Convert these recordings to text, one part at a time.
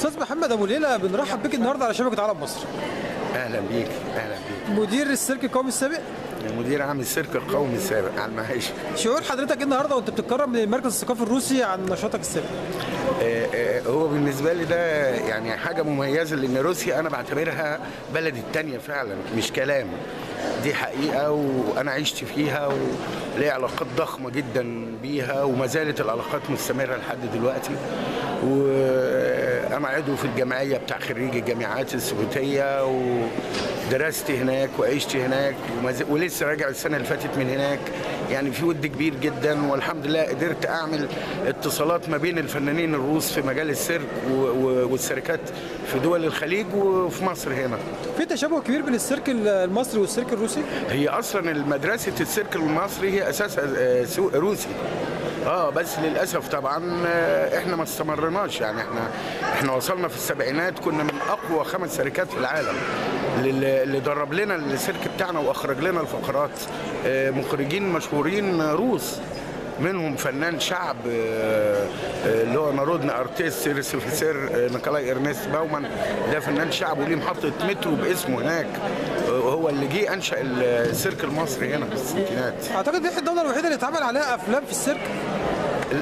استاذ محمد ابو ليلى، بنرحب بك النهارده على شبكه عالم مصر. اهلا بيك اهلا بيك. مدير السيرك القومي السابق. مدير عام السيرك القومي السابق على المعاش. شعور حضرتك ايه النهارده وانت بتتكرم من المركز الثقافي الروسي عن نشاطك السابق؟ هو بالنسبه لي ده يعني حاجه مميزه، لان روسيا انا بعتبرها بلدي الثانيه فعلا، مش كلام، دي حقيقه وانا عشت فيها ولي علاقات ضخمه جدا بيها، وما زالت العلاقات مستمره لحد دلوقتي. وانا عضو في الجمعيه بتاع خريجي الجامعات السوفيتيه، ودرست هناك وعشت هناك ولسه راجع السنه اللي فاتت من هناك. يعني في ود كبير جدا، والحمد لله قدرت اعمل اتصالات ما بين الفنانين الروس في مجال السيرك والسيركات في دول الخليج وفي مصر هنا. في تشابه كبير بين السيرك المصري والسيرك الروسي؟ هي اصلا مدرسه السيرك المصري هي اساسها روسي. بس للاسف طبعا احنا ما استمرناش. يعني احنا وصلنا في السبعينات كنا من اقوى 5 شركات في العالم. اللي درب لنا السيرك بتاعنا واخرج لنا الفقرات مخرجين مشهورين روس، منهم فنان شعب اللي هو نارودنا ارتيست سير نيكولاي ارنست باومان، ده فنان شعب وليه محطه مترو باسمه هناك، هو اللي جه انشا السيرك المصري هنا في الستينات. اعتقد دي الدوله الوحيده اللي اتعمل عليها افلام في السيرك.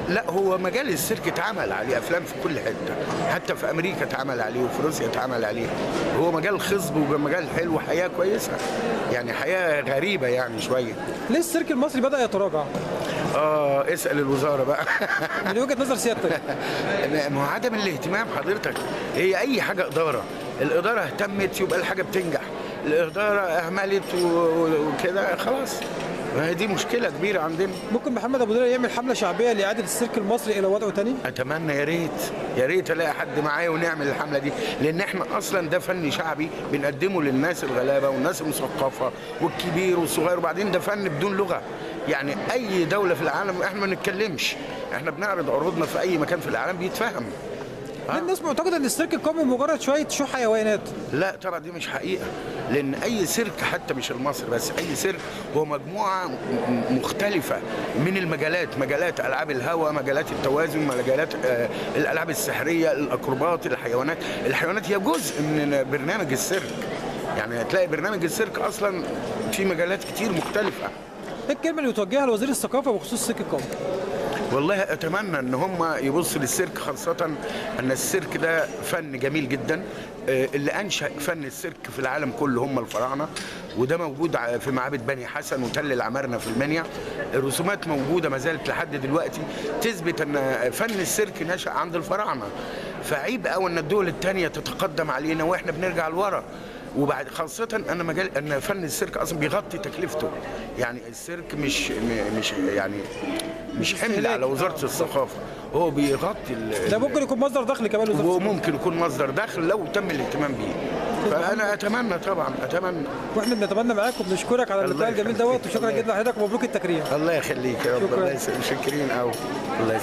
لا، هو مجال السيرك اتعمل عليه افلام في كل حته، حتى في امريكا اتعمل عليه وفي روسيا اتعمل عليه. هو مجال خصب ومجال حلو، حياه كويسه، يعني حياه غريبه يعني شويه. ليه السيرك المصري بدا يتراجع؟ اسال الوزاره بقى. من وجهه نظر سيادتك. ما هو عدم الاهتمام حضرتك. هي اي حاجه الاداره اهتمت يبقى الحاجه بتنجح، الاداره اهملت وكده خلاص. دي مشكله كبيره عندنا. ممكن محمد ابو ليلى يعمل حمله شعبيه لاعاده السيرك المصري الى وضعه تاني؟ اتمنى، يا ريت الاقي حد معايا ونعمل الحمله دي، لان احنا اصلا ده فن شعبي بنقدمه للناس الغلابه والناس المثقفه والكبير والصغير، وبعدين ده فن بدون لغه. يعني اي دوله في العالم احنا ما بنتكلمش، احنا بنعرض عروضنا في اي مكان في العالم بيتفهم. الناس معتقده ان السيرك القومي مجرد شويه شو حيوانات. لا طبعا، دي مش حقيقه، لان اي سيرك حتى مش المصري بس، اي سيرك هو مجموعه مختلفه من المجالات، مجالات العاب الهواء، مجالات التوازن، مجالات الالعاب السحريه، الاكروبات، الحيوانات هي جزء من برنامج السيرك. يعني هتلاقي برنامج السيرك اصلا في مجالات كتير مختلفه. ايه الكلمه اللي توجهها لوزير الثقافه بخصوص السيرك القومي؟ والله اتمنى ان هم يبصوا للسيرك، خاصه ان السيرك ده فن جميل جدا. اللي انشا فن السيرك في العالم كله هم الفراعنه، وده موجود في معابد بني حسن وتل العمارنه في المنيا. الرسومات موجوده ما زالت لحد دلوقتي تثبت ان فن السيرك نشا عند الفراعنه. فعيب قوي ان الدول الثانيه تتقدم علينا واحنا بنرجع لورا. وبعد خاصة أن فن السيرك أصلا بيغطي تكلفته. يعني السيرك مش حمل على وزارة الثقافة، هو بيغطي ده ممكن يكون مصدر دخل كمان لوزارة الثقافة. وممكن يكون مصدر دخل لو تم الاهتمام بيه. فأنا أتمنى طبعا، واحنا بنتمنى معاك وبنشكرك على اللقاء الجميل دوت، وشكرا جدا لحضرتك ومبروك التكريم. الله يخليك يا رب. الله يسلمك، شاكرين قوي. الله يسلمك.